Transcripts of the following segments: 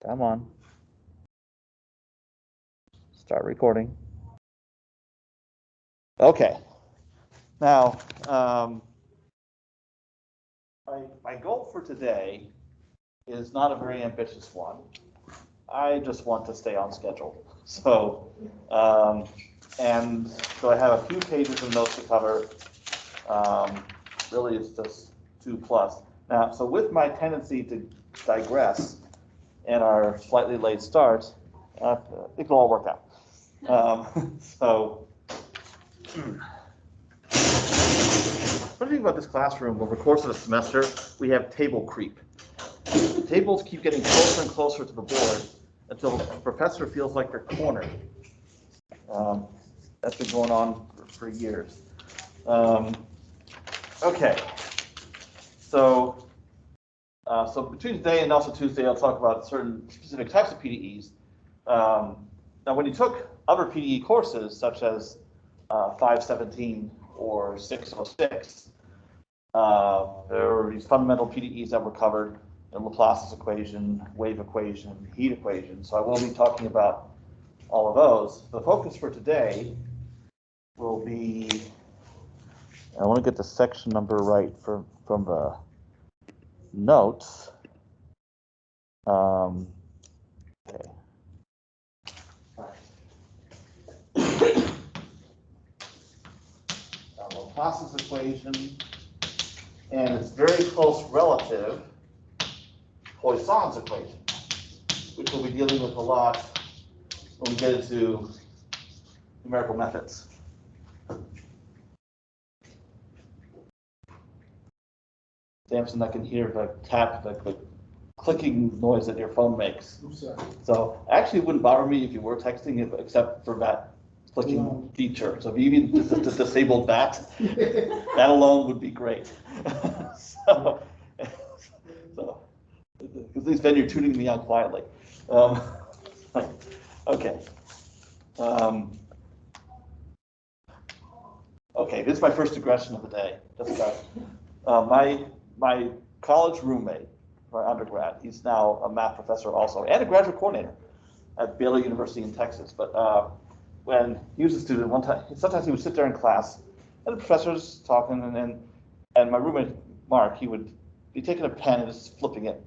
Come on. Start recording. Okay. Now, my goal for today is not a very ambitious one. I just want to stay on schedule. So, and so I have a few pages of notes to cover. Really, it's just 2+. Now, so with my tendency to digress and our slightly late start, it will all work out. One thing about this classroom, over the course of the semester, we have table creep. The tables keep getting closer and closer to the board until the professor feels like they're cornered. That's been going on for years. Okay. So between today and also Tuesday, I'll talk about certain specific types of PDEs. Now, when you took other PDE courses, such as 517 or 606, there were these fundamental PDEs that were covered in Laplace's equation, wave equation, heat equation. So I will be talking about all of those. The focus for today will be, I want to get the section number right from the notes. Okay. Laplace's equation and its very close relative, Poisson's equation, which we'll be dealing with a lot when we get into numerical methods. Samson, I can hear the tap, the clicking noise that your phone makes. So actually, it wouldn't bother me if you were texting, except for that clicking feature. So if you even disabled that, that alone would be great. so at least then you're tuning me out quietly. Okay. Okay, this is my first digression of the day. Just my college roommate, my undergrad, he's now a math professor also, and a graduate coordinator at Baylor University in Texas. But when he was a student, one time, sometimes he would sit there in class, and the professor's talking, and my roommate Mark, he would be taking a pen and just flipping it,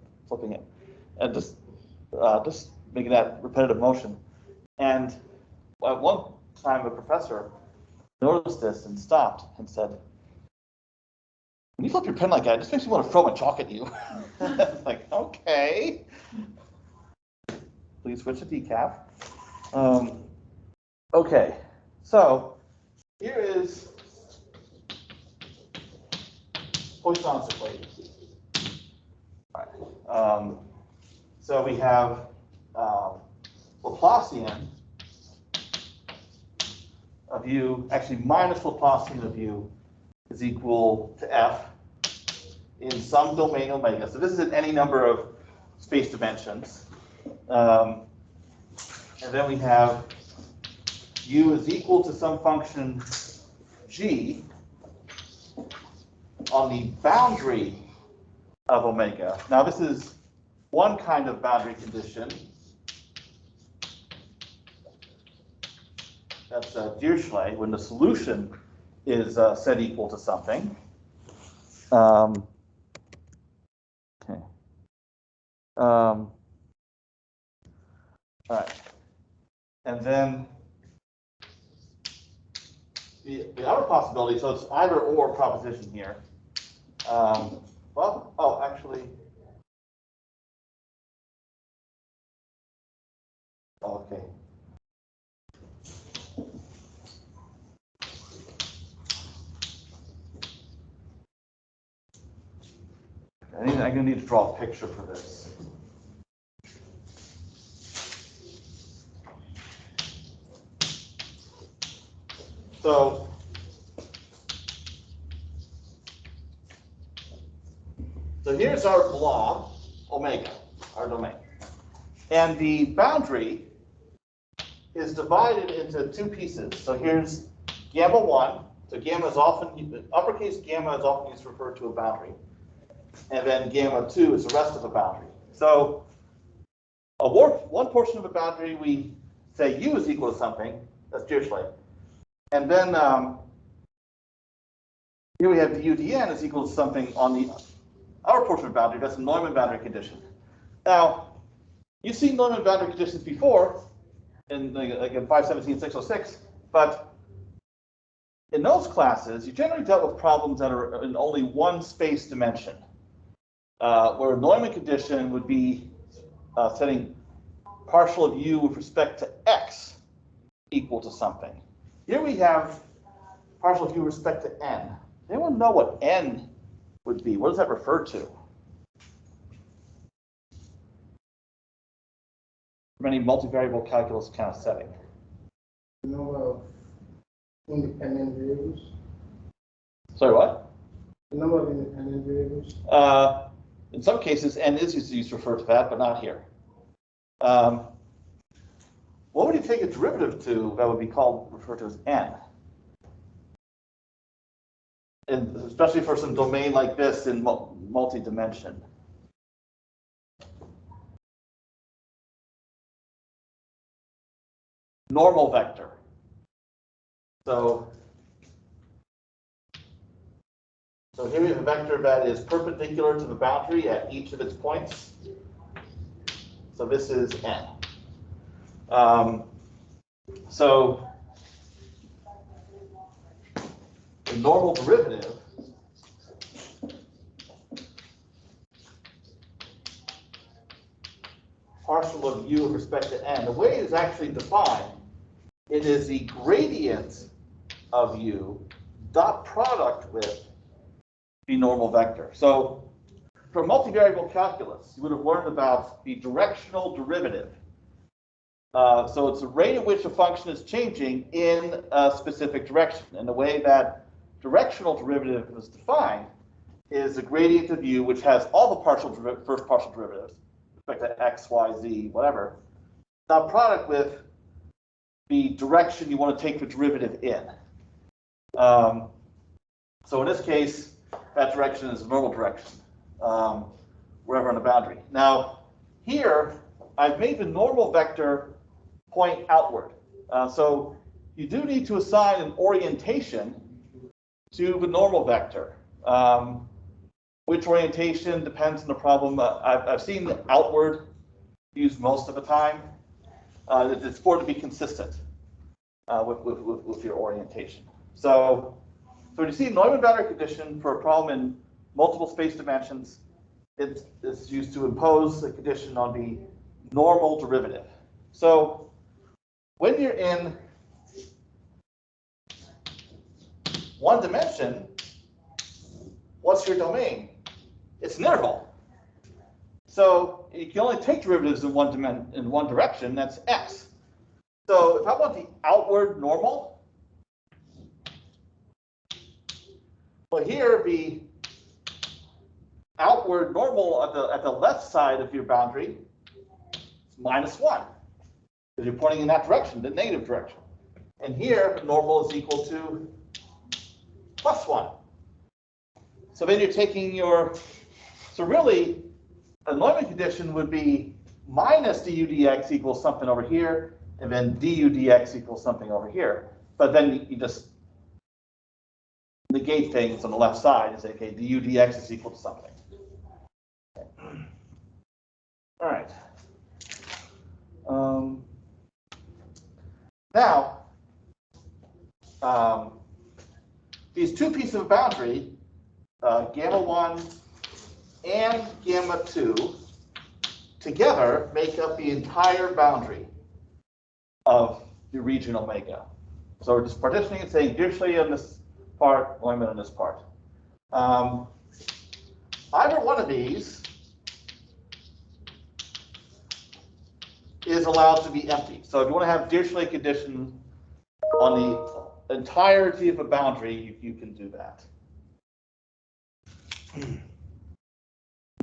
and just making that repetitive motion. And at one time, the professor noticed this and stopped and said, "When you flip your pen like that, it just makes me want to throw my chalk at you." Like, okay. Please switch to decaf. Okay, so here is Poisson's equation. All right. So we have Laplacian of u, actually minus Laplacian of u, is equal to f in some domain omega. So this is in any number of space dimensions. And then we have u is equal to some function g on the boundary of omega. Now this is one kind of boundary condition. That's Dirichlet, when the solution is set equal to something. Okay. All right. And then the other possibility, so it's either or proposition here. Well, oh, actually. Okay. I'm going to need to draw a picture for this. So here's our blob, omega, our domain. And the boundary is divided into two pieces. So here's gamma 1. So gamma is often, uppercase gamma is often used to refer to a boundary. And then gamma 2 is the rest of the boundary. So one portion of a boundary, we say u is equal to something, that's Dirichlet. And then here we have du dn is equal to something on the outer portion of the boundary, that's a Neumann boundary condition. Now, you've seen Neumann boundary conditions before, in like in 517, 606, but in those classes, you generally dealt with problems that are in only one space dimension, where a Neumann condition would be setting partial of u with respect to x equal to something. Here we have partial of u with respect to n. Does anyone know what n would be? What does that refer to? For any multivariable calculus kind of setting. The number of independent variables. Sorry, what? The number of independent variables. In some cases, n is used to refer to that, but not here. What would you take a derivative to that would be referred to as n? And especially for some domain like this in multi-dimension. Normal vector. So here we have a vector that is perpendicular to the boundary at each of its points. So this is n. So the normal derivative partial of u with respect to n. The way it is actually defined, it is the gradient of u dot product with the normal vector. So for multivariable calculus, you would have learned about the directional derivative. So it's the rate at which a function is changing in a specific direction. And the way that directional derivative is defined is the gradient of u, which has all the first partial derivatives, with respect to x, y, z, whatever, dot product with the direction you want to take the derivative in. So in this case, that direction is the normal direction, wherever on the boundary. Now, here, I've made the normal vector point outward. So you do need to assign an orientation to the normal vector. Which orientation depends on the problem. I've seen the outward used most of the time. It's for it to be consistent with your orientation. So when you see a Neumann boundary condition for a problem in multiple space dimensions, it's used to impose a condition on the normal derivative. So when you're in one dimension, what's your domain? It's an interval. So you can only take derivatives in one direction, that's x. So if I want the outward normal, well, here the outward normal at the left side of your boundary is -1, because you're pointing in that direction, the negative direction. And here, normal is equal to +1. So then you're taking so really, a Neumann condition would be minus du dx equals something over here, and then du dx equals something over here. But then you just negate things on the left side and say, okay, du dx is equal to something. Okay. All right. Now, these two pieces of boundary, gamma 1 and gamma 2, together make up the entire boundary of the region omega. So we're just partitioning and saying Dirichlet on this part, Neumann on this part. Either one of these is allowed to be empty. So if you want to have Dirichlet condition on the entirety of a boundary, you can do that.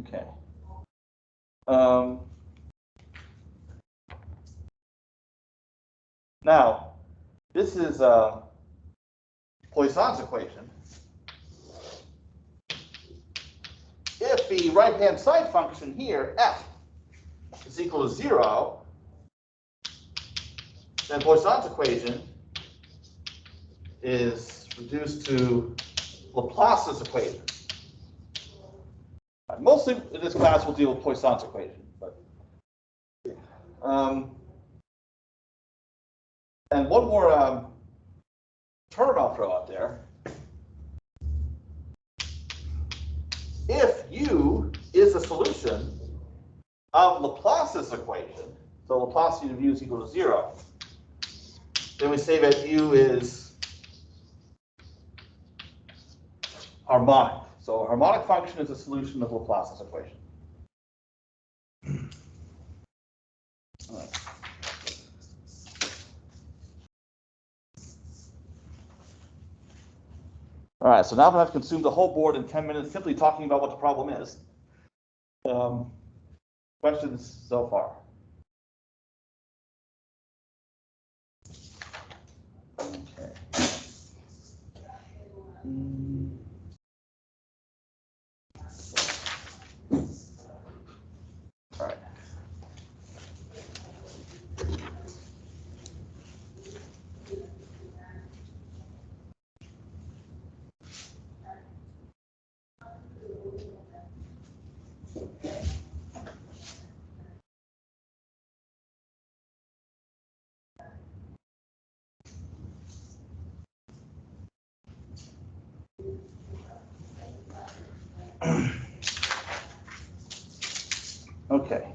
Okay. Now, this is Poisson's equation. If the right-hand side function here, f, is equal to 0, then Poisson's equation is reduced to Laplace's equation. Mostly in this class we'll deal with Poisson's equation, but and one more term I'll throw out there. If U is a solution of Laplace's equation, so Laplace of U is equal to 0, then we say that U is harmonic. So a harmonic function is a solution of Laplace's equation. All right. All right, so now that I've consumed the whole board in 10 minutes simply talking about what the problem is, questions so far? Okay. All right. Okay.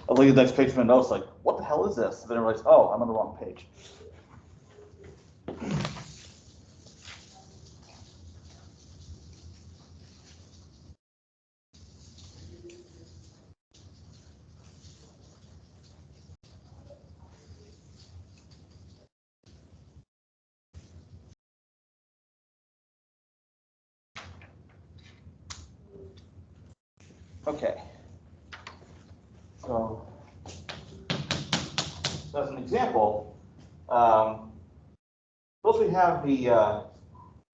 I'll look at the next page of my notes like, what the hell is this? And then I realize, oh, I'm on the wrong page. Okay. So, as an example, suppose we have the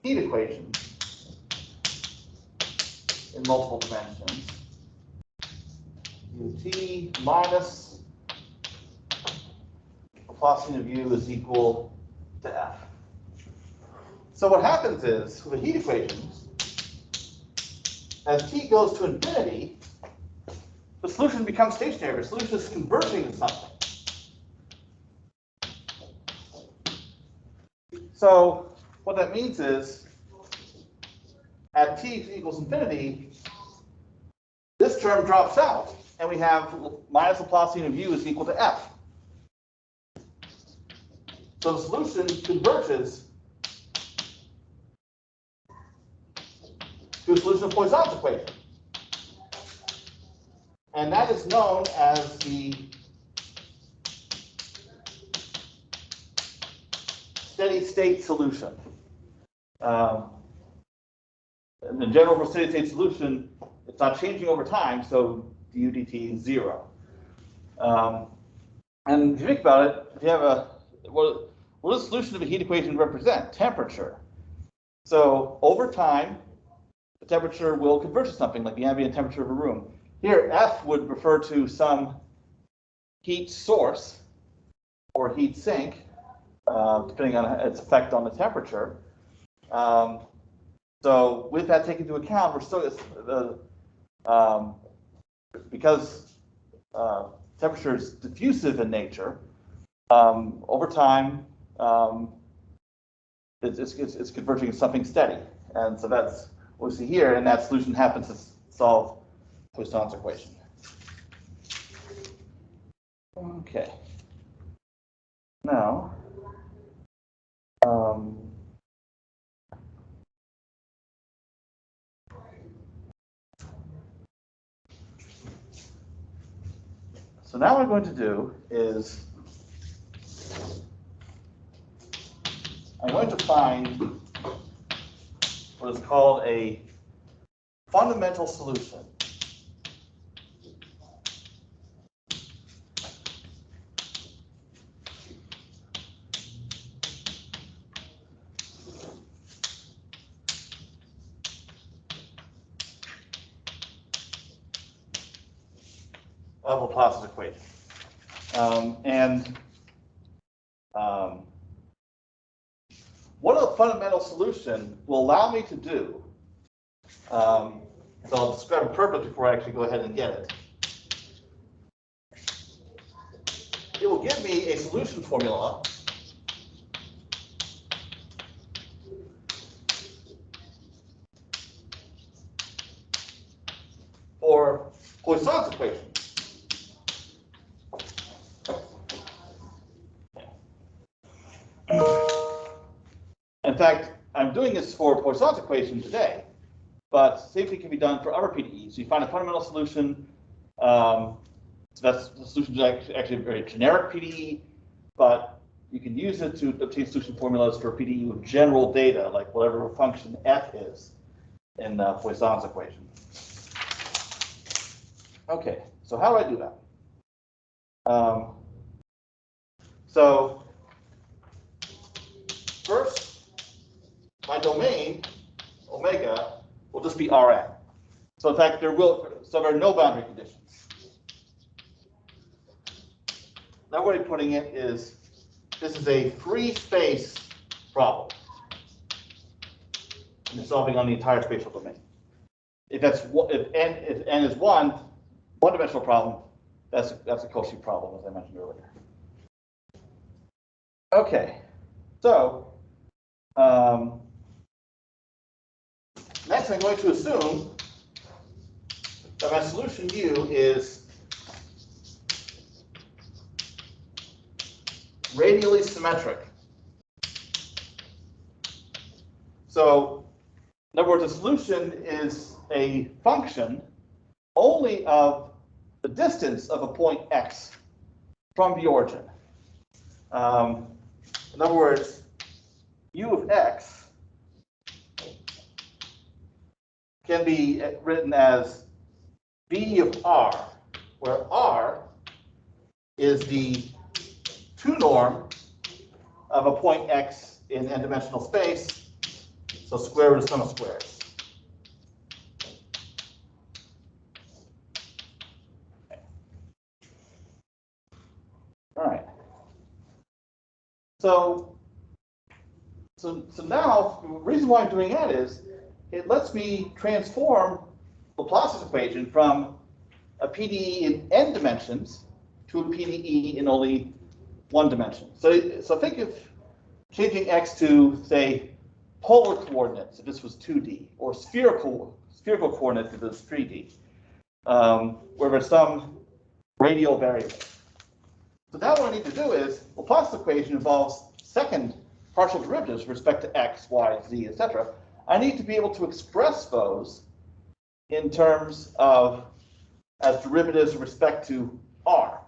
heat equation in multiple dimensions. Ut minus Laplacian of U is equal to F. So what happens is, with the heat equations, as t goes to infinity, the solution becomes stationary. The solution is converging to something. So what that means is, at t equals infinity, this term drops out, and we have minus Laplacian of U is equal to F. So the solution converges to a solution of Poisson's equation. And that is known as the steady state solution. In the general steady state solution, it's not changing over time, so du dt is 0. And if you think about it, if you have a, what does the solution of a heat equation represent? Temperature. So over time, the temperature will converge to something like the ambient temperature of a room. Here, F would refer to some heat source or heat sink, depending on its effect on the temperature. So with that taken into account, we're still, because temperature is diffusive in nature, over time, it's converging to something steady. And so that's what we see here, and that solution happens to solve Poisson's equation. Okay. Now, so now what I'm going to do is I'm going to find what is called a fundamental solution. of Laplace's equation. What a fundamental solution will allow me to do, so I'll describe a purpose before I actually go ahead and get it. It will give me a solution formula for Poisson's equation. In fact, I'm doing this for Poisson's equation today, but same thing can be done for other PDEs. So you find a fundamental solution. So that's the solution is actually a very generic PDE, but you can use it to obtain solution formulas for a PDE with general data, like whatever function f is in Poisson's equation. Okay, so how do I do that? So first, my domain, omega, will just be Rn. So in fact, there are no boundary conditions. Another way of putting it is, this is a free space problem. And you're solving on the entire spatial domain. If n is one-dimensional problem, that's a Cauchy problem, as I mentioned earlier. Okay, so next I'm going to assume that my solution U is radially symmetric. So, in other words, the solution is a function only of the distance of a point x from the origin. In other words, U of x can be written as B of R, where R is the 2 norm of a point x in n-dimensional space, so square root of sum of squares. Okay. All right. So now, the reason why I'm doing that is it lets me transform Laplace's equation from a PDE in n dimensions to a PDE in only 1 dimension. So think of changing x to, say, polar coordinates if this was 2D, or spherical coordinates if it was 3D, where there's some radial variable. So now what I need to do is, Laplace's equation involves second partial derivatives with respect to x, y, z, etc. I need to be able to express those in terms of as derivatives with respect to r.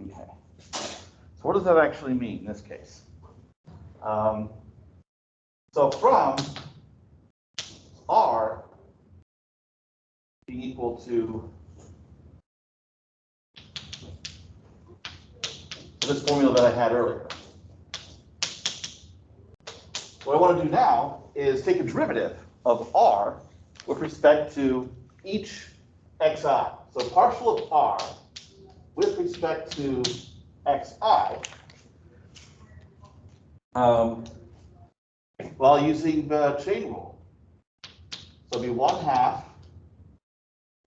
Okay. So what does that actually mean in this case? So from R being equal to this formula that I had earlier, what I want to do now is take a derivative of R with respect to each xi. So partial of R with respect to xi, while using the chain rule. So it'll be 1/2,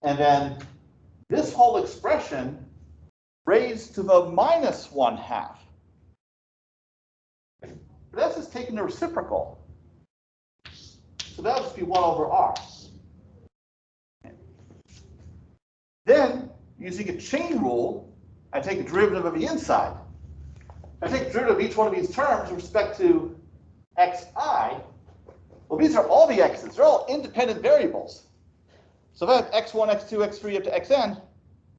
and then this whole expression raised to the minus 1/2. That's just taking the reciprocal. So that'll just be 1 over r. Then, using a chain rule, I take a derivative of the inside. I take a derivative of each one of these terms with respect to xi. Well, these are all the x's. They're all independent variables. So if I have x1, x2, x3 up to xn, if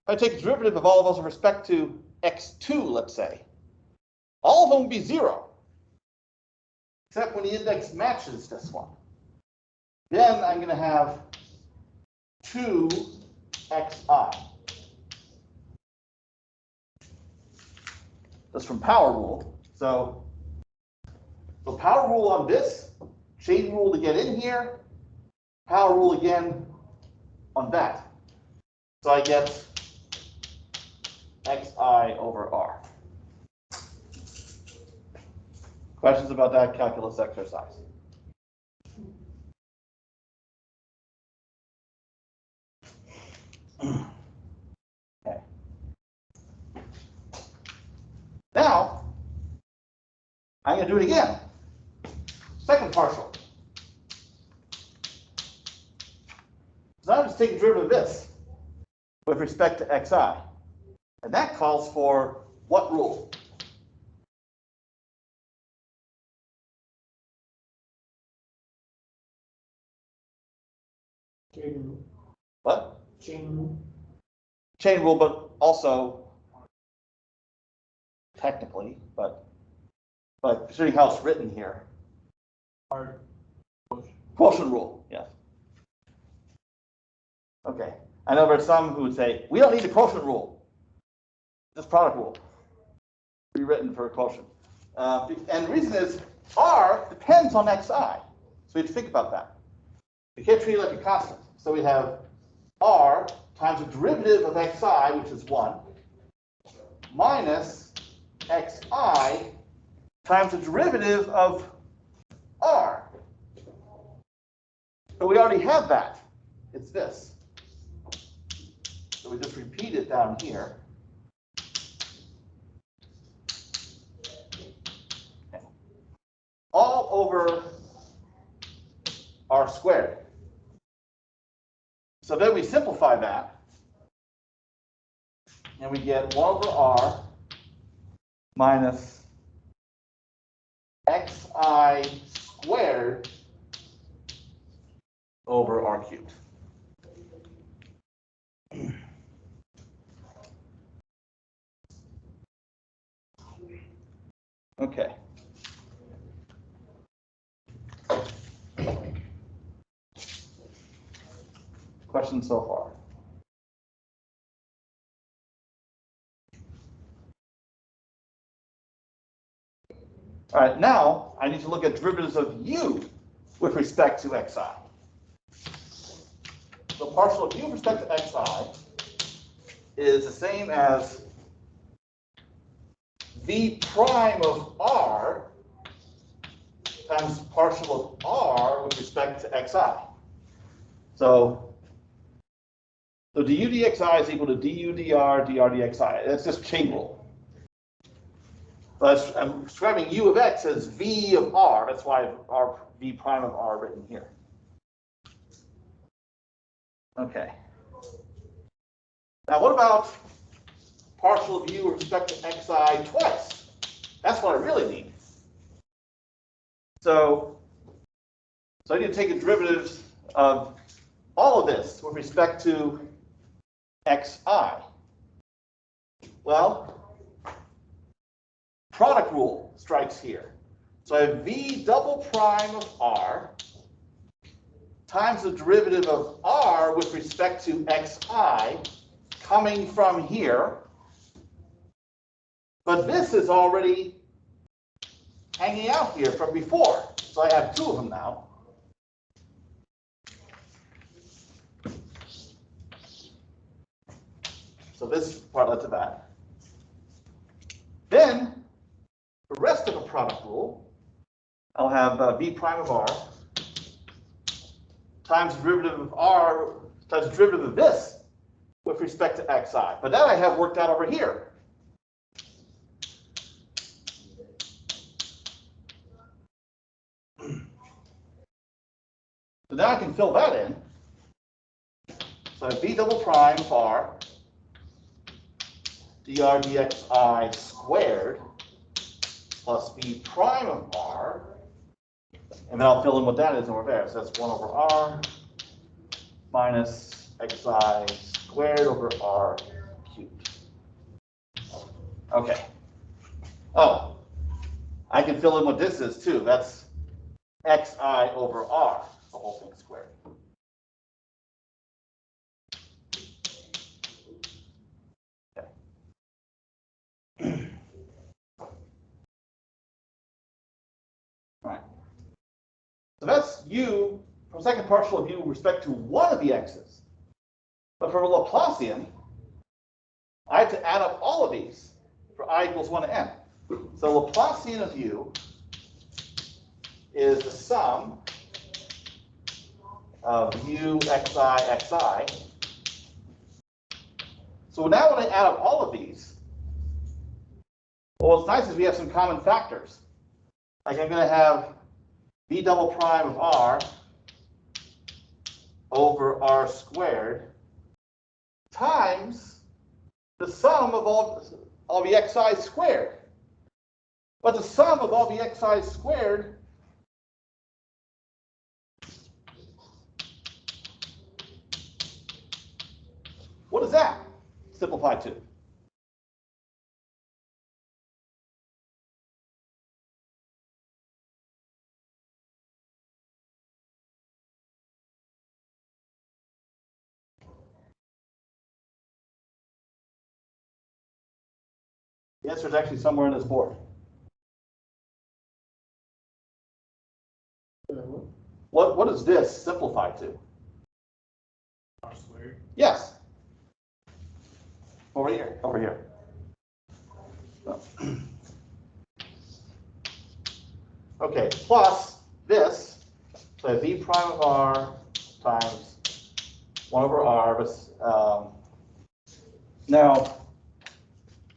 I take a derivative of all of those with respect to x2, let's say, all of them will be 0, except when the index matches this one. Then I'm going to have 2xi. That's from power rule. So the power rule on this, chain rule to get in here, power rule again on that. So I get xi over r. Questions about that calculus exercise? Okay. Now, I'm going to do it again. Second partial. So now I'm just taking a derivative of this with respect to xi. And that calls for what rule? Chain rule. What? Chain rule. Chain rule, but also technically, but considering how it's written here. Quotient rule, yes. Okay. I know there's some who would say, we don't need a quotient rule. Just product rule. Rewritten for a quotient. And the reason is r depends on xi. So we have to think about that. We can't treat it like a constant. So we have r times the derivative of xi, which is 1, minus xi times the derivative of r. But we already have that. It's this. So we just repeat it down here. Okay. All over r squared. So then we simplify that. And we get 1 over r minus xi squared over r cubed. Okay. Questions so far? All right, now I need to look at derivatives of u with respect to xi. The partial of u with respect to xi is the same as v prime of r times partial of r with respect to xi. So du dxi is equal to du dr dr dxi. That's just chain rule. But I'm describing u of x as v of r. That's why I have r v prime of r written here. Okay. Now what about partial of u with respect to xi twice? That's what I really need. So I need to take a derivative of all of this with respect to xi. Well, product rule strikes here. So I have v double prime of r times the derivative of r with respect to xi coming from here. But this is already hanging out here from before. So I have two of them now. So this part led to that. Then, the rest of the product rule, I'll have v prime of r times the derivative of r times the derivative of this with respect to xi. But that I have worked out over here. So now I can fill that in. So I have v double prime of r dr dxi squared plus v prime of r, and then I'll fill in what that is over there. So that's 1 over r minus xi squared over r cubed. Okay. Oh, I can fill in what this is too. That's xi over r, the whole thing squared. Okay. All right. So that's u from second partial of u with respect to one of the x's. But for a Laplacian, I have to add up all of these for I equals 1 to n. So Laplacian of u is the sum of u xi xi. So now when I add up all of these, well, what's nice is we have some common factors. Like I'm going to have v double prime of r over r squared times the sum of all the xi squared. But the sum of all the xi squared what is that? Simplify to. The answer is actually somewhere in this board. What is this simplify to? R squared. Yes. Over here. Over here. Okay, plus this, so v prime of r times 1 over r. Now,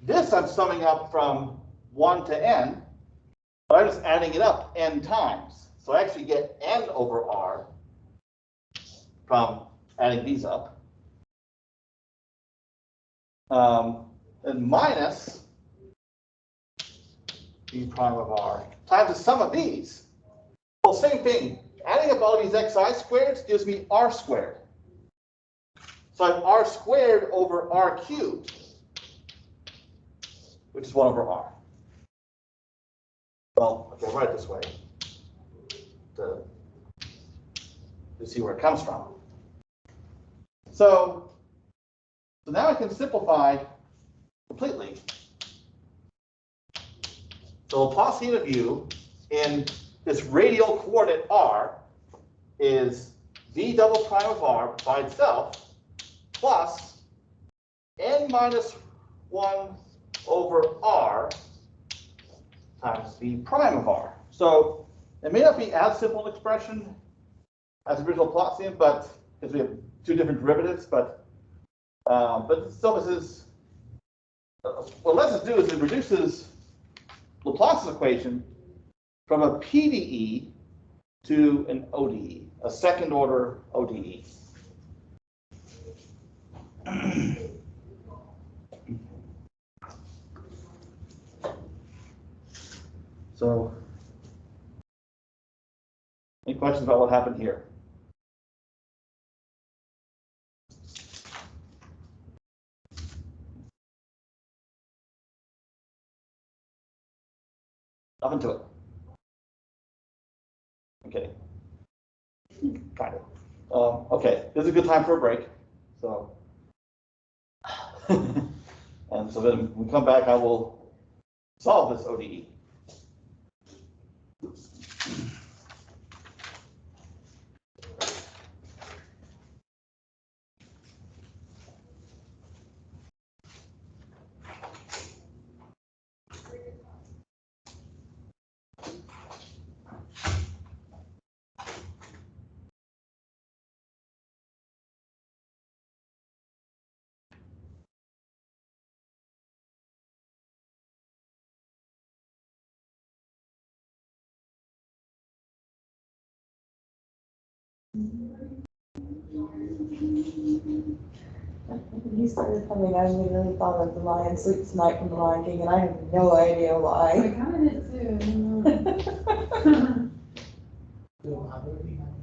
this I'm summing up from 1 to n, but I'm just adding it up n times. So I actually get n over r from adding these up. And minus v prime of r times the sum of these. Well, same thing. Adding up all of these xi squareds gives me r squared. So I have r squared over r cubed, which is 1 over r. Well, if I write it this way, to see where it comes from. So now I can simplify completely. So Laplacian of u in this radial coordinate r is v double prime of r by itself plus n minus 1 over r times v prime of r. So it may not be as simple an expression as the original Laplacian, but because we have two different derivatives, but still this is what it lets us do is it reduces Laplace's equation from a PDE to an ODE, a second order ODE. So, any questions about what happened here? Nothing to it. Okay. Kind of. Okay, this is a good time for a break. So, and so then when we come back, I will solve this ODE. When you started coming, I immediately thought of the Lion Sleeps Tonight from the Lion King, and I have no idea I why. kind of did too. So I really have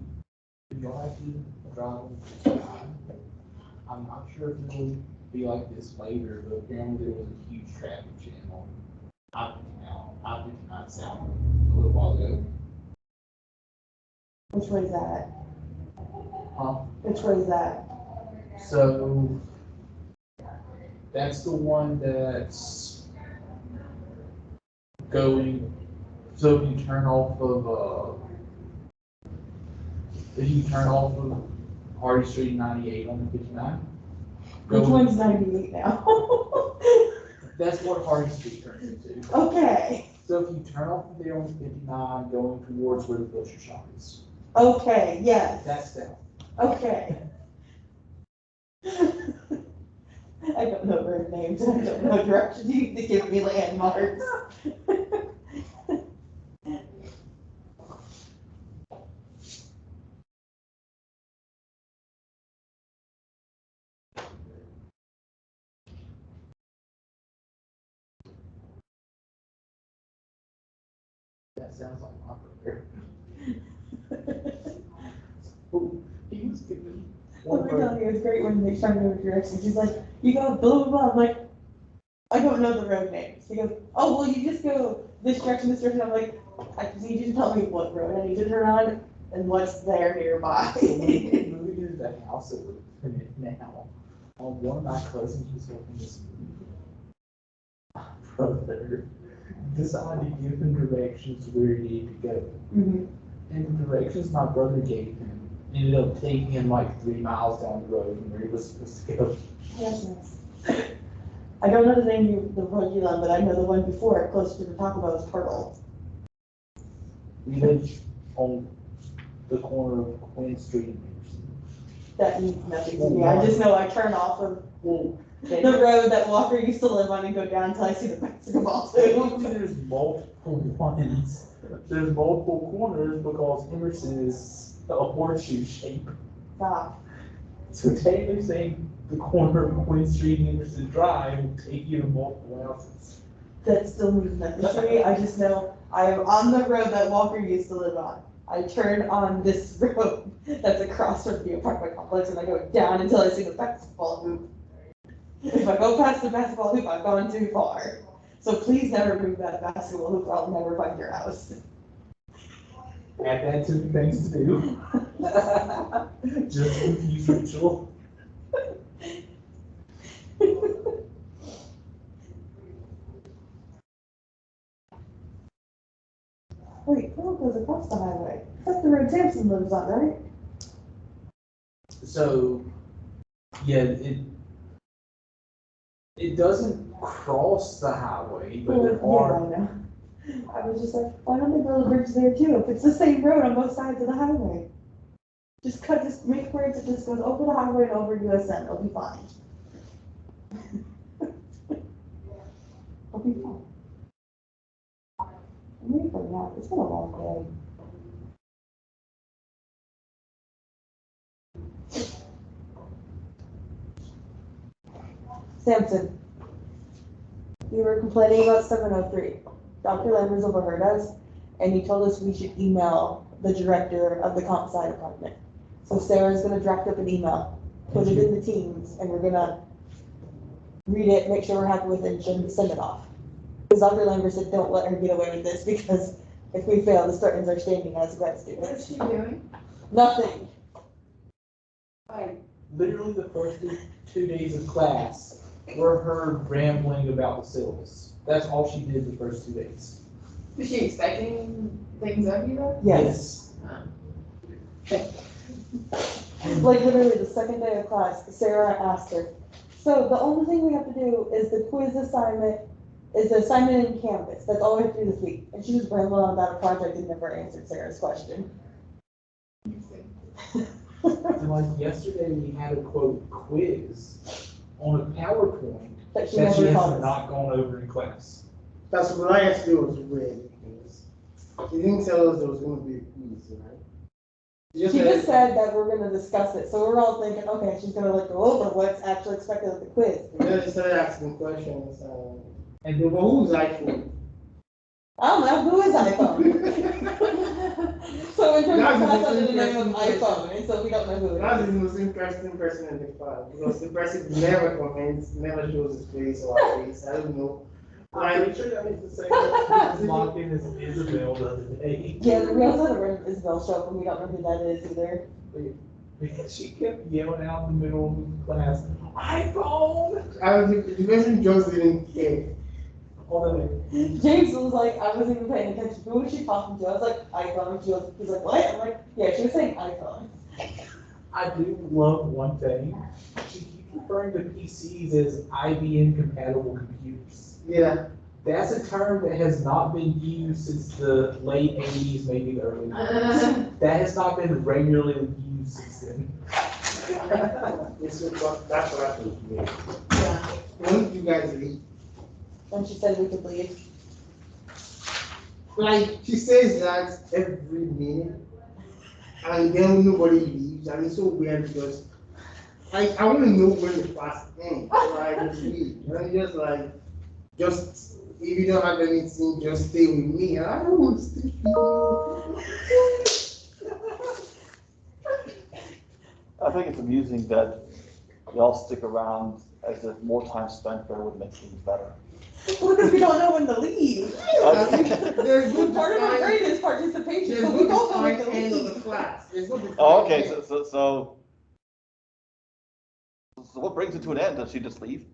no idea driving. I'm not sure if it'll be like this later, but apparently there was a huge traffic jam on I-59 South a little while ago. Which way is that? Huh? Which way is that? So that's the one that's going. So if you turn off of Hardy Street 98 on the 59. Which one's 98 now? That's what Hardy Street turns into. Okay, So if you turn off there on 59 going towards where the butcher shop is, okay, yes, that's south. okay. I don't know road names, and I don't know directions, you need to give me landmarks. That sounds like my brother. Oh, he was giving Let me tell you, it's great when they try to know directions. He's like, you go blah, blah, blah. I'm like, I don't know the road names. He goes, oh, well, you just go this direction, this direction. I'm like, I just need you to tell me what road I need to turn on and what's there nearby. Moving into the house that we're in now, one of my cousins was helping this my brother decided to give him directions where he needed to go. Mhm. And the directions my brother gave him ended up taking him like 3 miles down the road from where he was supposed to go. That's nice. I don't know the name of the road you on, but I know the one before it, close to the Taco Bell, is Turtle. We live on the corner of Quinn Street and Anderson. That means nothing to me. I just know I turn off of Well, the road that Walker used to live on and go down until I see the basketball technically too. there's multiple ones. There's multiple corners because Emerson is a horseshoe shape. Stop. So technically saying the corner of Quinn Street and Emerson Drive will take you to multiple houses. That still means nothing to me. I just know I am on the road that Walker used to live on. I turn on this road that's across from the apartment complex and I go down until I see the basketball hoop. If I go past the basketball hoop, I've gone too far. So please never move that basketball hoop or I'll never find your house. Add that to the things to do. Just confuse Rachel. Wait, Pearl goes across the highway. That's the road Samson lives on, right? So, yeah, it doesn't cross the highway, but there Yeah, are. I know. I was just like, why don't they build a bridge there too? If it's the same road on both sides of the highway. Just make where it just goes over the highway and over USN, it'll be fine. It'll be fine. I'm ready for a nap, it's been a long day. Samson, you were complaining about 703. Dr. Lambers overheard us, and he told us we should email the director of the comp sci department. So Sarah's gonna draft up an email, put it in the Teams, and we're gonna read it, make sure we're happy with it, and send it off. Because Dr. Lambers said, don't let her get away with this, because if we fail, this threatens our standing as grad What is students. she doing? Nothing. Like, Literally the first 2 days of class were her rambling about the syllabus. That's all she did the first 2 days. is she expecting things of you though? Yes. Like literally the second day of class, Sarah asked her, so the only thing we have to do is the quiz assignment, is the assignment in Canvas. That's all we have to do this week. And she was rambling on about a project and never answered Sarah's question. And like yesterday, we had a quote quiz on a PowerPoint That she that she never has told us. not gone over in class. That's what I asked you was red. She didn't tell us there was going to be a quiz, right? She just said that we're gonna discuss it, so we're all thinking, okay, she's gonna like go over what's actually expected of the quiz. And then they started asking questions, and they were, who's iPhone? I don't know, who is iPhone? So in terms of That's the class most under the name of interesting iPhone, and so we don't know who it That is. is the most interesting person in the class, because the person never comments, never shows his face or her face, I don't know. I'm pretty sure that means the same person logged in as Isabel the other day. Yeah, we also had a random Isabel show up, and we don't know who that is either. Because she kept yelling out in the middle of the class, iPhone! The person just didn't care. James was like, I wasn't even paying attention. Who was she talking to? I was like, iPhone. He's like, what? I'm like, yeah, she was saying iPhone. I do love one thing. She keeps referring to PCs as IBM compatible computers. Yeah. That's a term that has not been used since the late 80s, maybe the early 90s. That has not been regularly used since then. That's what happened to me. Yeah. When did you guys leave? And she said we could leave. Like, she says that every minute, and then nobody leaves, and it's so weird because, like, I want to know when the class ends, so I just leave. And just like, if you don't have anything, just stay with me. And I don't want to stay with you. I think it's amusing that we all stick around as if more time spent there would make things better. Well, because we don't know when to leave. There's no Part of our defined- grade is participation, there's so we no don't know when defined to end of the leave. class. There's no defined Oh, okay, end. so what brings it to an end? Does she just leave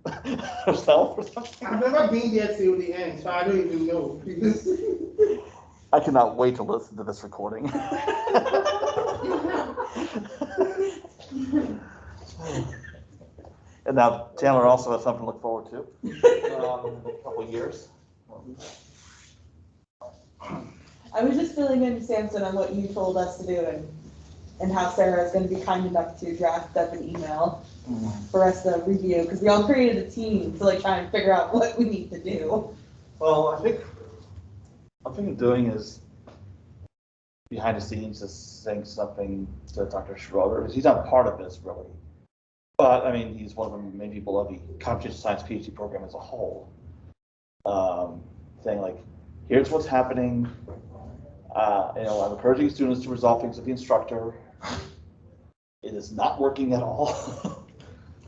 herself or something? I've never been there till the end, so I don't even know. Because I cannot wait to listen to this recording. And now Taylor also has something to look forward to in a couple of years. I was just filling in, Samson, on what you told us to do and how Sarah is going to be kind enough to draft up an email for us to review, because we all created a team to like try and figure out what we need to do. Well, I think what I'm thinking of doing is behind the scenes just saying something to Dr. Schroeder, because he's not part of this really. But I mean, he's one of the main people of the computational science PhD program as a whole. Saying like, here's what's happening. I'm encouraging students to resolve things with the instructor. It is not working at all.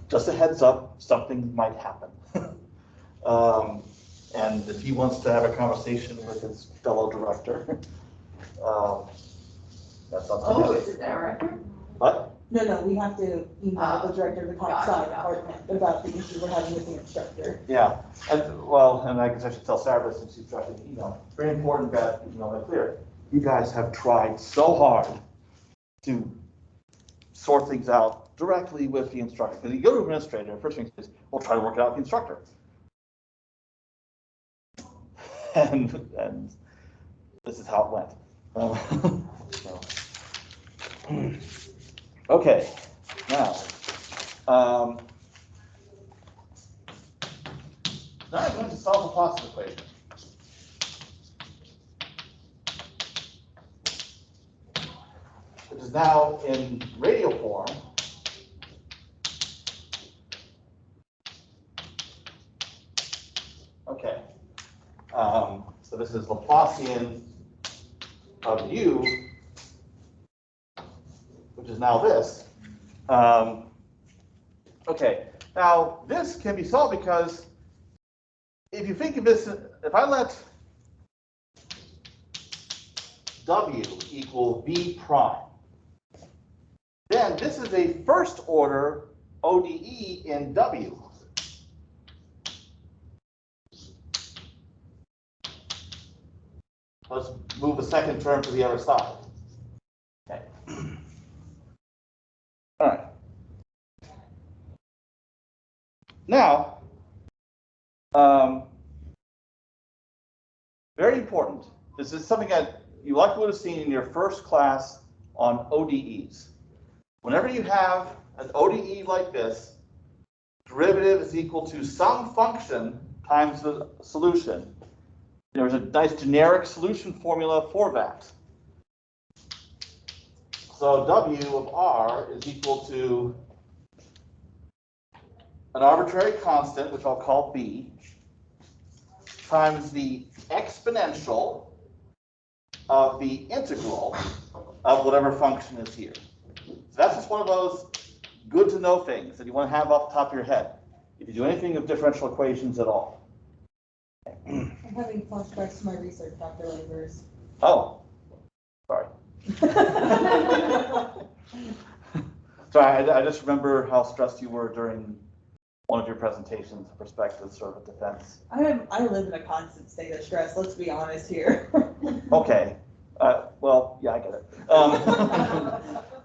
Just a heads up, something might happen. And if he wants to have a conversation with his fellow director, that's up to Oh, him. is it director? But No, we have to email the director of the comp Got it, sci got it. department about the issue we're having with the instructor. yeah, and I guess I should tell Sarah this since she's drafting the email. Very important that make clear. You guys have tried so hard to sort things out directly with the instructor. Because you go to administrator, first thing is, we'll try to work it out with the instructor. And this is how it went. Okay, now, now I'm going to solve the Poisson equation. Which is now in radial form. Okay. So this is Laplacian of u, which is now this. Okay, now this can be solved because if you think of this, if I let w equal v prime, then this is a first order ODE in w. Let's move the second term to the other side. Okay. All right. Now, very important. This is something that you likely would have seen in your first class on ODEs. Whenever you have an ODE like this, derivative is equal to some function times the solution. There's a nice generic solution formula for that. So W of R is equal to an arbitrary constant, which I'll call B, times the exponential of the integral of whatever function is here. So that's just one of those good to know things that you want to have off the top of your head if you do anything with differential equations at all. I'm having flashbacks to my research, Dr. Langers. Oh, sorry. Sorry, I just remember how stressed you were during one of your presentations, perspectives, sort of defense. I live in a constant state of stress, let's be honest here. Okay. Well, yeah, I get it.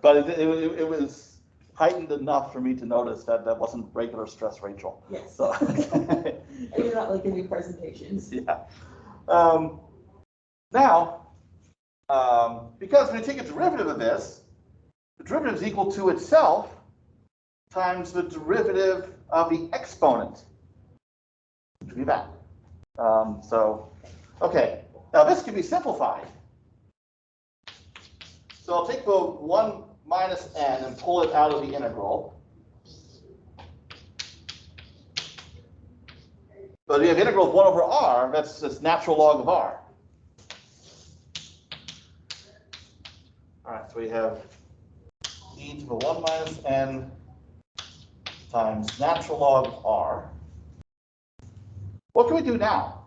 But it was heightened enough for me to notice that that wasn't regular stress, Rachel. Yes. So, And you're not like giving presentations. yeah. Now, because when you take a derivative of this, the derivative is equal to itself times the derivative of the exponent, which would be that. Okay, now this can be simplified. So I'll take the 1 minus n and pull it out of the integral. But we have integral of 1 over r, that's just natural log of r. All right, so we have e to the 1 minus n times natural log of r. What can we do now?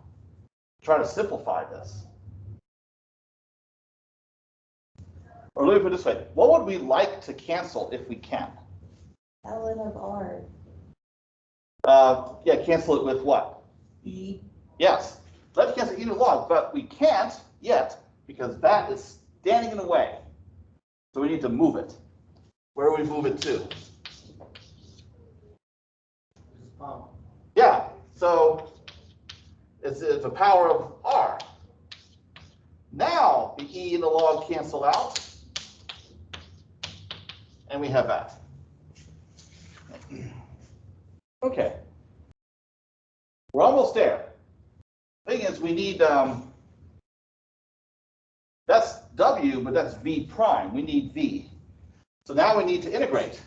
Try to simplify this. Or let me put it this way. What would we like to cancel if we can? ln of r. Yeah, cancel it with what? E. Yes. Let's cancel e to the log, but we can't yet because that is standing in the way. So we need to move it. Where do we move it to? Yeah, so it's a power of r. Now the e and the log cancel out, and we have that. Okay, we're almost there. Thing is, we need that's w, but that's v prime. We need v. So now we need to integrate.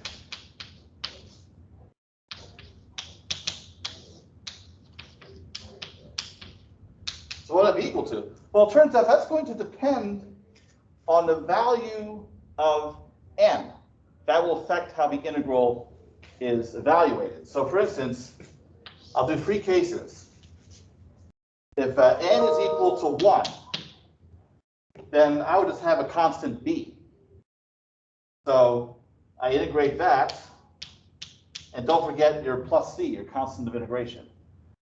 So what would that be equal to? Well, it turns out that's going to depend on the value of n. That will affect how the integral is evaluated. So for instance, I'll do 3 cases. If n is equal to 1, then I would just have a constant b. So I integrate that, and don't forget your plus c, your constant of integration.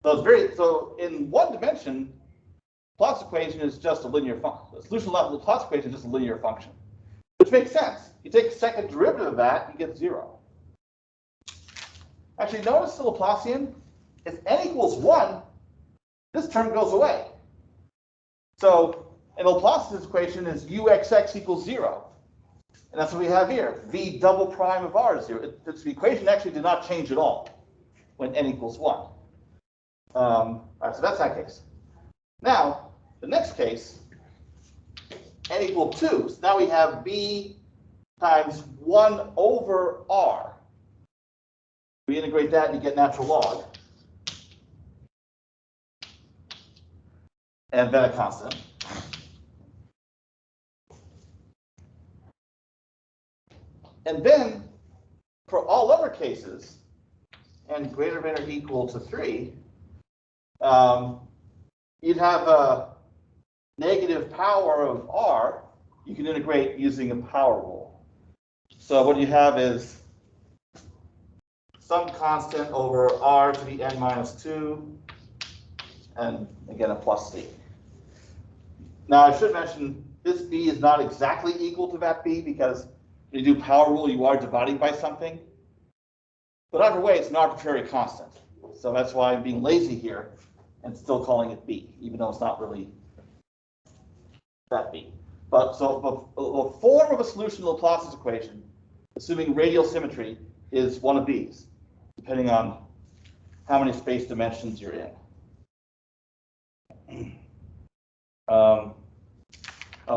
So in one dimension, Laplace equation is just a linear function. The solution of the Laplace equation is just a linear function, which makes sense. You take the second derivative of that, you get 0. Actually, notice the Laplacian. If n equals 1, this term goes away. So in Laplace's equation is uxx equals 0. And that's what we have here. V double prime of r is 0. The equation actually did not change at all when n equals 1. All right, so that's that case. Now, the next case, n equal 2. So now we have b times 1 over r. We integrate that and you get natural log. And then a constant. And then, for all other cases, n greater than or equal to 3, you'd have a negative power of r. You can integrate using a power rule. So what you have is some constant over r to the n minus 2, and again a plus c. Now I should mention this b is not exactly equal to that b because when you do power rule, you are dividing by something. But either way, it's an arbitrary constant. So that's why I'm being lazy here and still calling it b, even though it's not really that b. But so the form of a solution to Laplace's equation, assuming radial symmetry, is one of these, depending on how many space dimensions you're in. Oh,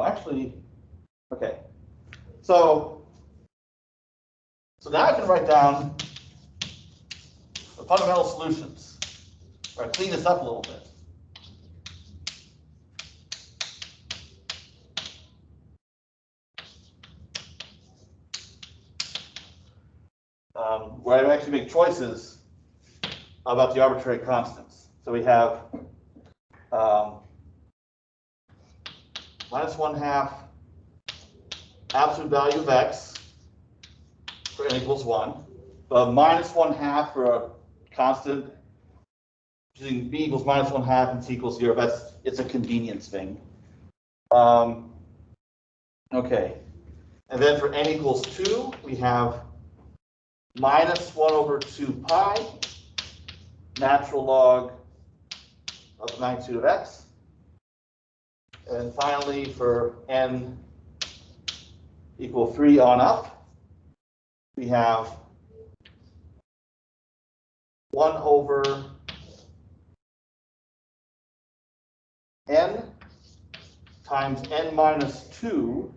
actually, okay. So now I can write down the fundamental solutions. Or clean this up a little bit. Where I actually make choices about the arbitrary constants. So we have minus 1/2 absolute value of x for n equals 1, minus 1/2 for a constant using b equals minus 1/2 and c equals 0. It's a convenience thing. Okay, and then for n equals 2, we have minus 1/2 pi natural log of the magnitude of x. And finally, for n equal 3 on up, we have 1/n times n minus 2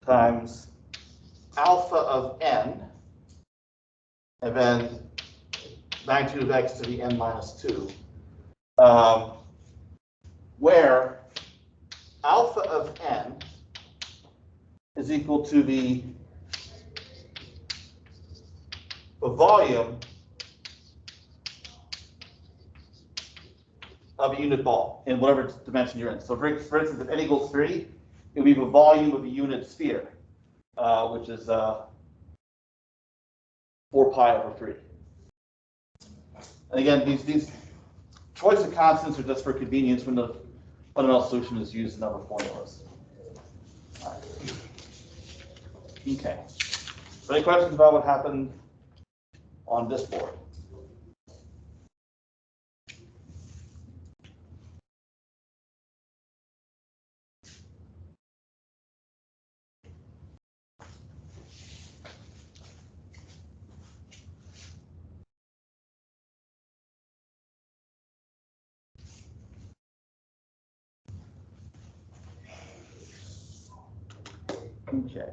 times alpha of n, and then magnitude of x to the n minus 2, where alpha of n is equal to the volume of a unit ball in whatever dimension you're in. So for instance, if n equals 3, it would be the volume of a unit sphere, which is 4 pi over 3. And again, these choice of constants are just for convenience when the fundamental solution is used in other formulas. All right. Okay. So any questions about what happened on this board? Okay.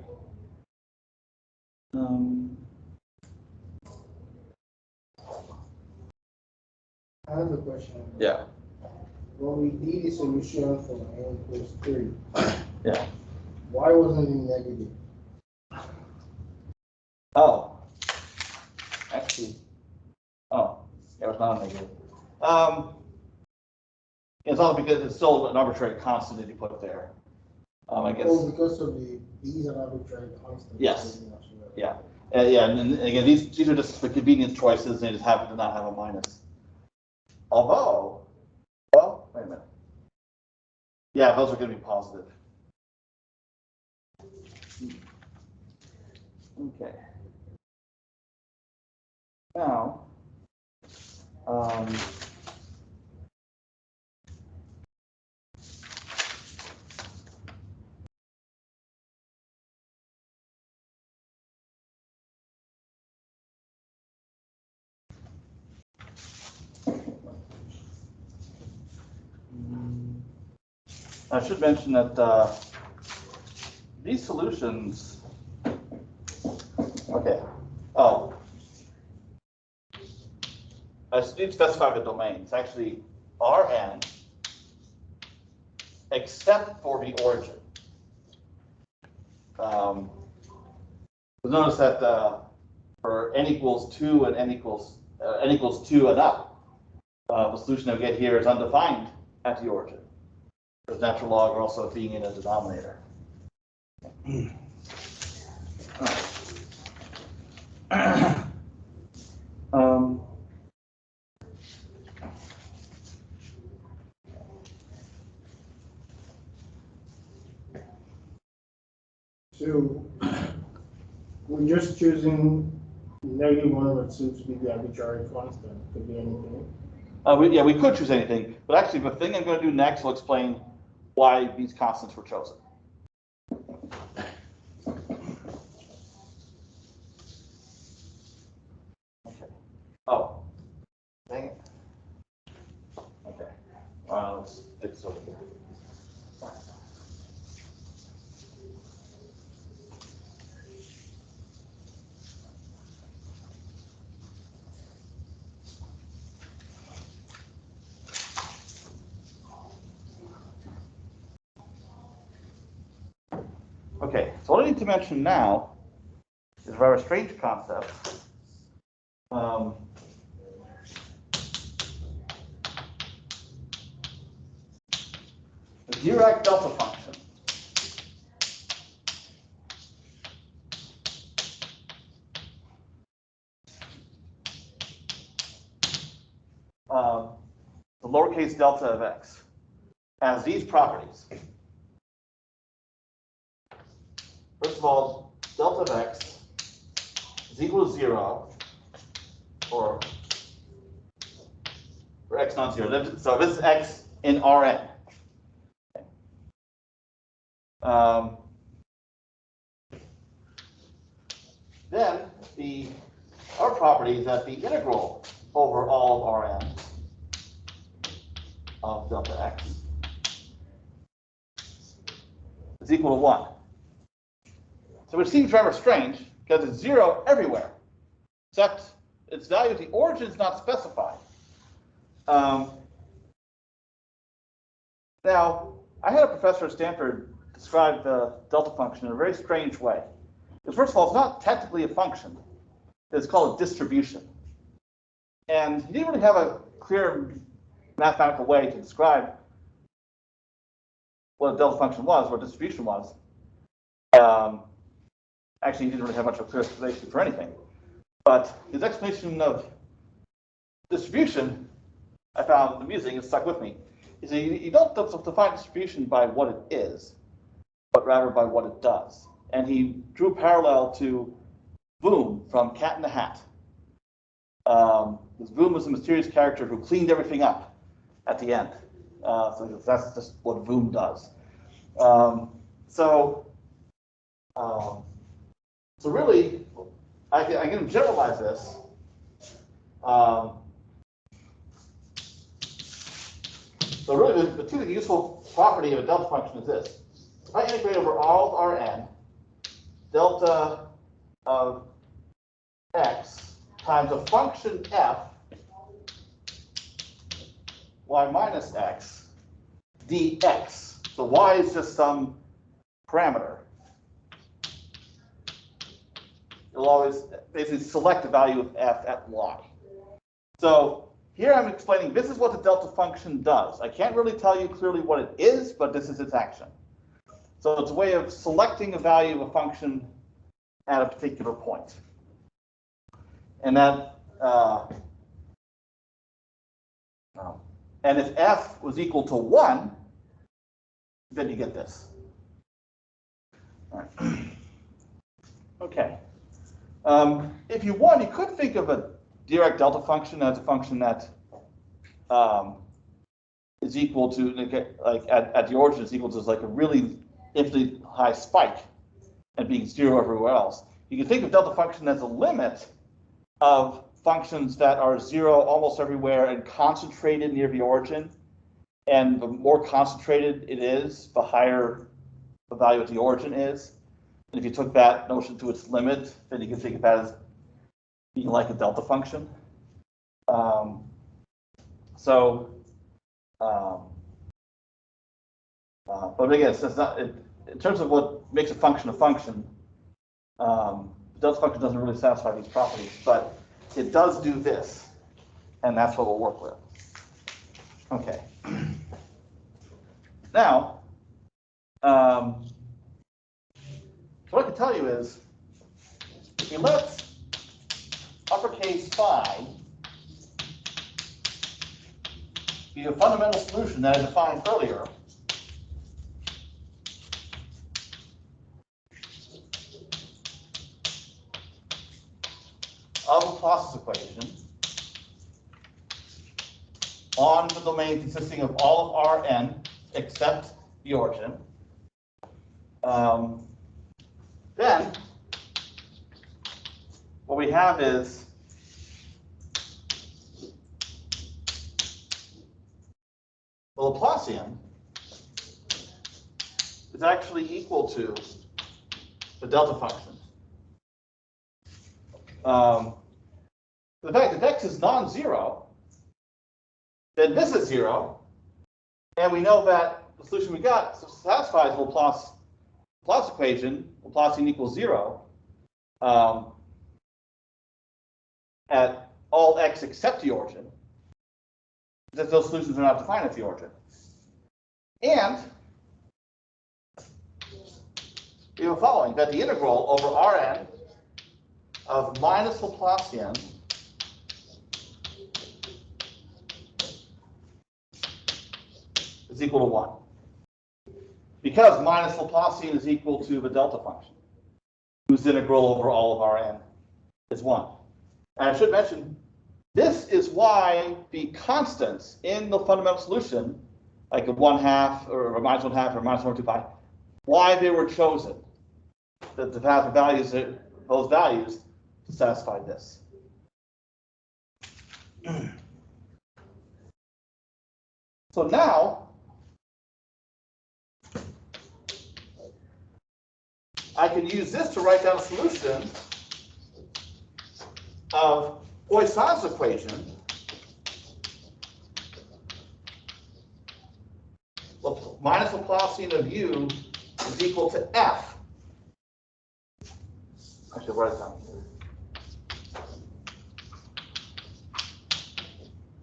I have a question. Yeah. When we did the solution for n equals 3, Yeah. why wasn't it negative? Oh. Actually. Oh. Yeah, it's not a negative. It's not because it's still an arbitrary constant that you put there. I guess. Oh, because of these are arbitrary constants. Yes. Yeah. Yeah, and again, these are just the convenience choices, and they just happen to not have a minus. Although, well, wait a minute. Yeah, those are going to be positive. Okay. Now, I should mention that these solutions, okay, oh, I need to specify the domain. It's actually Rn except for the origin. Notice that for n equals 2 and n equals 2 and up, the solution I get here is undefined at the origin. There's natural log also being in a denominator. So we're just choosing -1/2 to be the arbitrary constant. Could be anything. We could choose anything, but actually the thing I'm going to do next will explain why these constants were chosen. Okay. Oh, dang it. Okay. Let's fix this over here. Okay, so what I need to mention now is a rather strange concept. The Dirac delta function. The lowercase delta of x has these properties. First of all, delta of x is equal to 0 or x non-zero. So this is x in Rn. Then the other property is that the integral over all of Rn of delta x is equal to 1. So it seems rather strange because it's 0 everywhere, except its value at the origin is not specified. Now, I had a professor at Stanford describe the delta function in a very strange way. Because first of all, it's not technically a function. It's called a distribution. And he didn't really have a clear mathematical way to describe what a delta function was, what a distribution was. Actually, he didn't really have much of a clear explanation for anything. But his explanation of distribution, I found amusing, it stuck with me. He said, you don't define distribution by what it is, but rather by what it does. And he drew a parallel to Boom from Cat in the Hat. Because Boom was a mysterious character who cleaned everything up at the end. So that's just what Boom does. So really, I can generalize this. So really, the two useful property of a delta function is this. If I integrate over all of Rn, delta of x times a function f, y minus x, dx. So y is just some parameter. You'll always basically select the value of f at y. So here I'm explaining this is what the delta function does. I can't really tell you clearly what it is, but this is its action. So it's a way of selecting a value of a function at a particular point. And that, and if f was equal to 1, then you get this. All right. Okay. If you want, you could think of a Dirac delta function as a function that is equal to, like at the origin, is equal to like a really infinitely high spike and being 0 everywhere else. You can think of delta function as a limit of functions that are 0 almost everywhere and concentrated near the origin. And the more concentrated it is, the higher the value at the origin is. And if you took that notion to its limit, then you can think of that as being like a delta function. But again, it's not, in terms of what makes a function, the delta function doesn't really satisfy these properties, but it does do this, and that's what we'll work with. Okay. Now, what I can tell you is, if you let uppercase phi be a fundamental solution that I defined earlier, of Laplace's equation on the domain consisting of all of Rn except the origin, then what we have is the Laplacian is actually equal to the delta function. The fact that x is non-zero, then this is 0, and we know that the solution we got satisfies Laplace Laplace equation, Laplacian equals 0, at all x except the origin, that those solutions are not defined at the origin. And we have the following, that the integral over Rn of minus Laplacian is equal to 1. Because minus Laplacian is equal to the delta function, whose integral over all of Rn is 1. And I should mention, this is why the constants in the fundamental solution, like a 1/2 or a minus 1/2 or minus 1/2 pi, why they were chosen, that to have the values, those values to satisfy this. So now, I can use this to write down a solution of Poisson's equation minus Laplacian of u is equal to f. I should write it down here.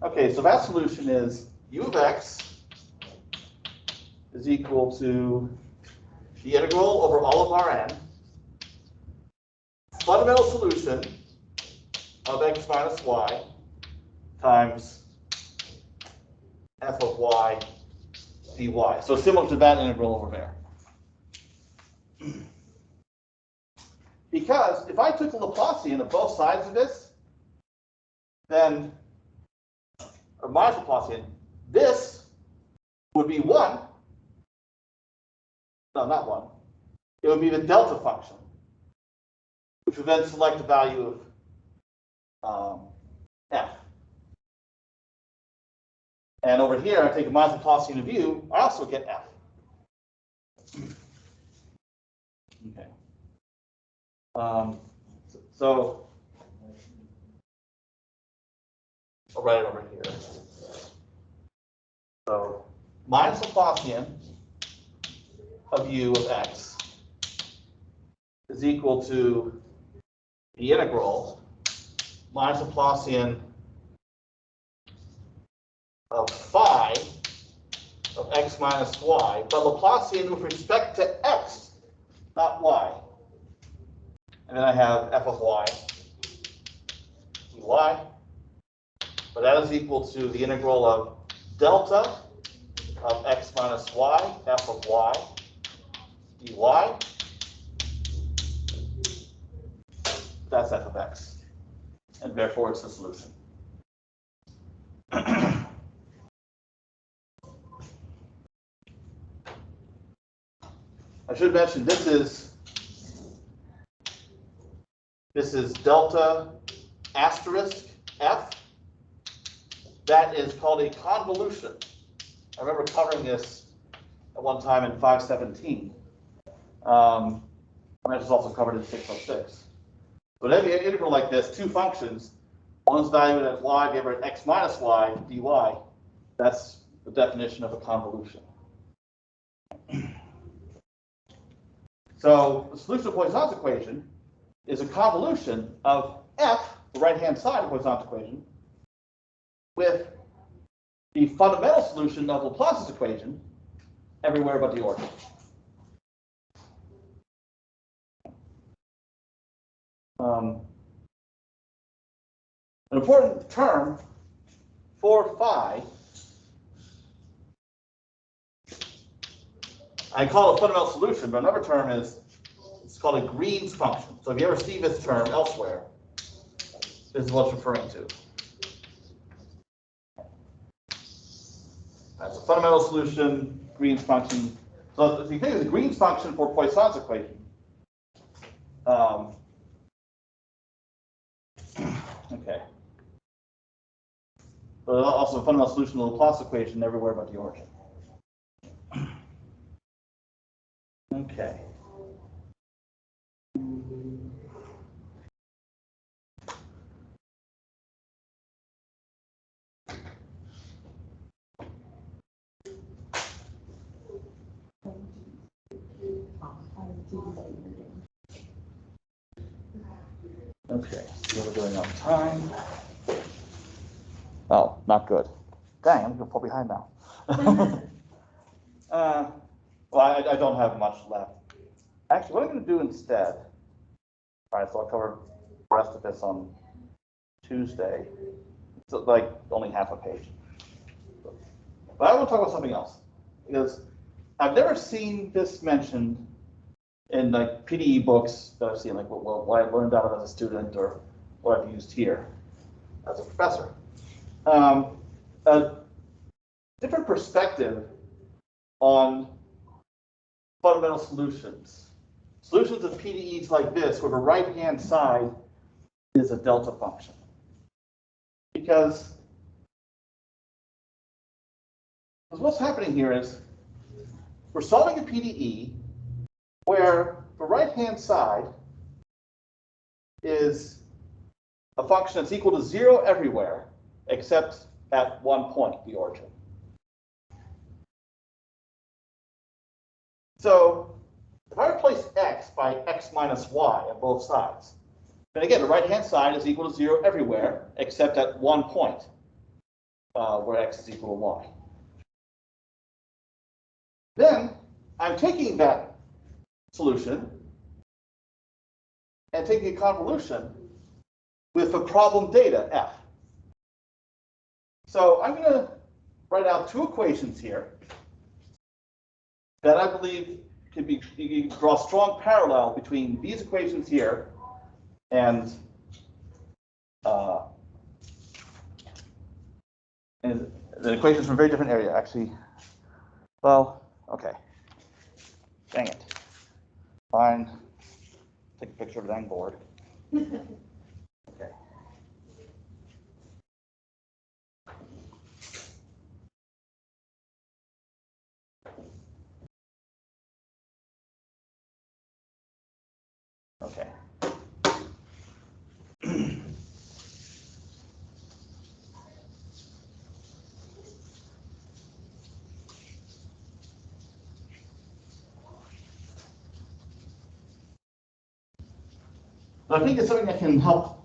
Okay, so that solution is u of x is equal to the integral over all of Rn, fundamental solution of x minus y times f of y dy. So similar to that integral over there. Because if I took the Laplacian of both sides of this, then, or minus Laplacian, this would be 1. No, not 1. It would be the delta function, which would then select the value of f. And over here, I take a minus Laplacian of u, I also get f. Okay. So I'll write it over here. So minus Laplacian of u of x is equal to the integral minus Laplacian of phi of x minus y, but Laplacian with respect to x, not y. And then I have f of y dy, but that is equal to the integral of delta of x minus y, f of y dy. That's f of x, and therefore it's the solution. I should mention this is delta asterisk f. That is called a convolution. I remember covering this at one time in 517. And that is also covered in 606. So whenever you have an integral like this, two functions, one is valued at y, the other at x minus y dy. That's the definition of a convolution. So the solution of Poisson's equation is a convolution of f, the right-hand side of Poisson's equation, with the fundamental solution of Laplace's equation everywhere but the origin. An important term for phi, I call it fundamental solution, but another term is, it's called a Green's function. So if you ever see this term elsewhere, this is what it's referring to. That's a fundamental solution, Green's function. So if you think of the Green's function for Poisson's equation, okay. But also a fundamental solution of the Laplace equation everywhere but the origin. Okay. Okay, so we're doing on time. Oh, not good. Dang, I'm gonna fall behind now. Well, I don't have much left. Actually, what I'm gonna do instead, all right, so I'll cover the rest of this on Tuesday. So like only half a page. But I want to talk about something else, because I've never seen this mentioned in like PDE books that I've seen, like what I learned out of as a student or what I've used here as a professor. A different perspective on fundamental solutions. Solutions of PDEs like this, where the right-hand side is a delta function. Because what's happening here is we're solving a PDE where the right-hand side is a function that's equal to 0 everywhere except at one point, the origin. So if I replace x by x minus y on both sides, then again, the right-hand side is equal to 0 everywhere except at one point where x is equal to y. Then I'm taking that solution and taking a convolution with the problem data f. So I'm going to write out two equations here that I believe can be, you can draw a strong parallel between these equations here and the equations from a very different area, actually. Well, okay. Dang it. Fine. Take a picture of the dang board. Okay. Okay. But I think it's something that can help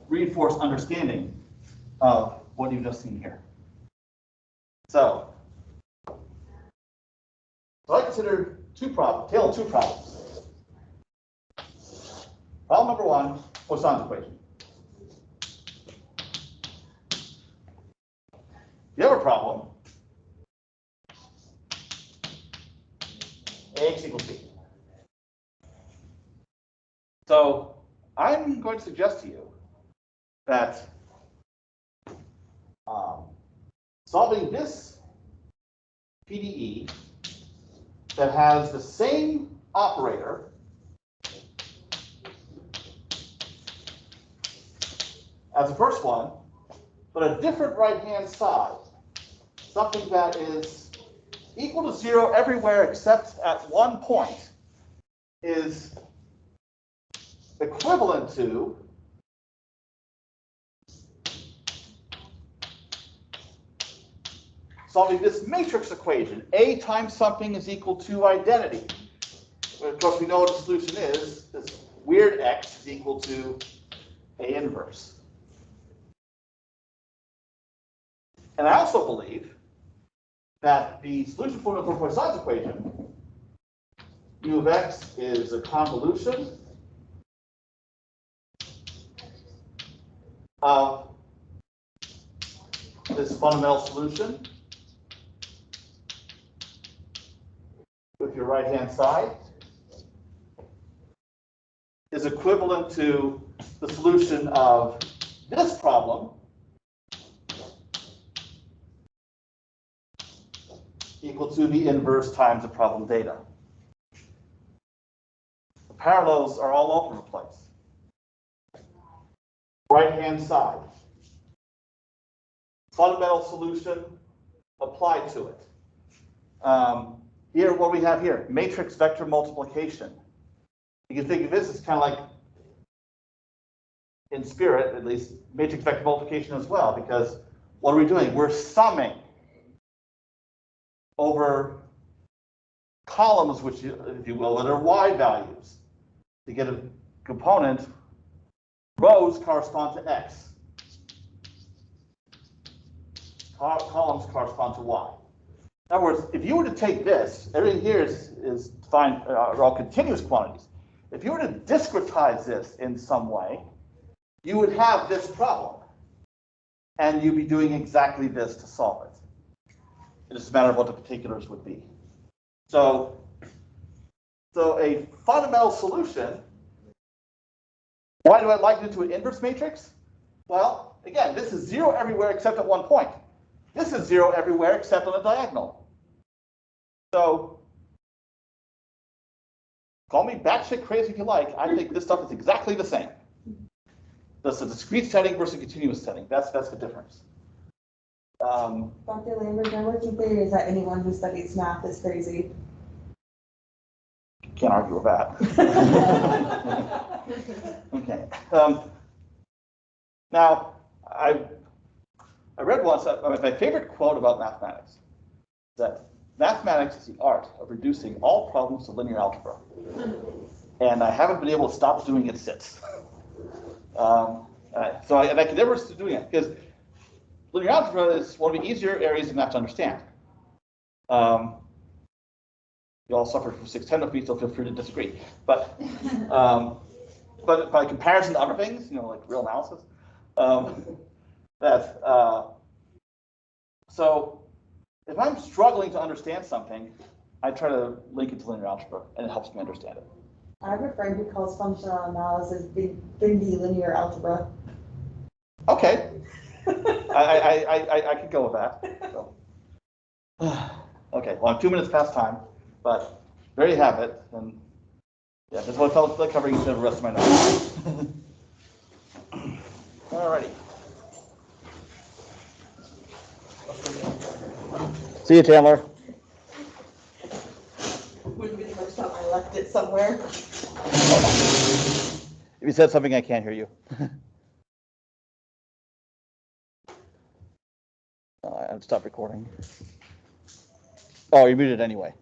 reinforce understanding of what you've just seen here. So I consider tale of two problems. Problem number one, Poisson's equation. The other problem, AX equals B. So I'm going to suggest to you that solving this PDE that has the same operator as the first one, but a different right-hand side, something that is equal to 0 everywhere except at one point, is equivalent to solving this matrix equation. A times something is equal to identity. But of course, we know what the solution is. This weird x is equal to A inverse. And I also believe that the solution formula for Poisson's equation, u of x is a convolution of this fundamental solution with your right-hand side is equivalent to the solution of this problem equal to the inverse times the problem data. The parallels are all over the place. Right-hand side, fundamental solution applied to it. Here, what we have here, matrix vector multiplication. You can think of this as kind of like, in spirit at least, matrix vector multiplication as well, because what are we doing? We're summing over columns, which, if you will, that are y values. To get a component, rows correspond to x. Columns correspond to y. In other words, if you were to take this, everything here is defined, are all continuous quantities. If you were to discretize this in some way, you would have this problem. And you'd be doing exactly this to solve it. It's just a matter of what the particulars would be. So a fundamental solution, why do I liken it to an inverse matrix? Well, again, this is 0 everywhere except at one point. This is 0 everywhere except on a diagonal. So call me batshit crazy if you like. I think this stuff is exactly the same. That's a discrete setting versus a continuous setting. That's the difference. Dr. Lambert, my working theory is that anyone who studies math is crazy. Can't argue with that. Okay. Now, I read once, my favorite quote about mathematics is that mathematics is the art of reducing all problems to linear algebra. And I haven't been able to stop doing it since. I can never stop doing it because linear algebra is one of the easier areas of math to understand. You all suffered from 610 with me, so feel free to disagree. But by comparison to other things, like real analysis, so if I'm struggling to understand something, I try to link it to linear algebra, and it helps me understand it. I have a friend who calls functional analysis Bindi linear algebra. Okay, I could go with that. So. Okay, well, I'm 2 minutes past time, but there you have it. And yeah, that's what I felt like covering the rest of my notes. Alrighty. See you, Chandler. Wouldn't be the first time I left it somewhere. If you said something, I can't hear you. I have to stop recording. Oh, you're muted anyway.